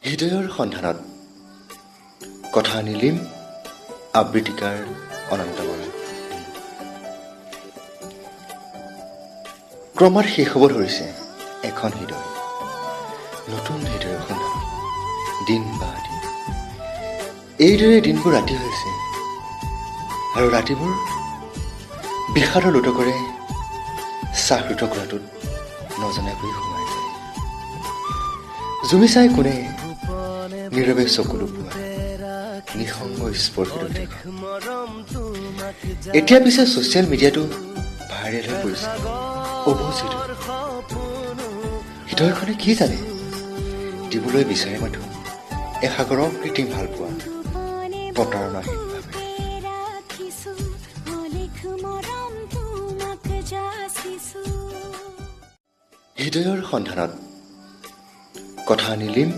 হৃদয়ৰ সন্ধানত কথা নিলিম আবৃত্তিকাৰ অনন্তমৰা ক্ৰমাৎ শেষ হ'ব ধৰিছে এখন হৃদয় নতুন হৃদয়ৰ সন্ধানত দিন বা দিন এইদৰে দিনবোৰ ৰাতি হৈছে আৰু ৰাতিবোৰ বিষাদৰ লোটকৰে চাহৃত কৰাটোত নজনাকৈ সোমাই যায় জুমি চাই কোনে নীৰৱে চকু লুকুৱাই নিসংগ স্পৰ্শিত দেখা এতিয়া পিছে ছ'চিয়েল মিডিয়াটো ভাইৰেল হৈ পৰিছে অবুজ হৃদয়খনে কি জানে দিবলৈ বিচাৰে মাথো এসাগৰৰ কৃত্ৰিম ভাল পোৱা প্ৰতাৰণাহীনভাৱে হৃদয়ৰ সন্ধানত কথা নিলিম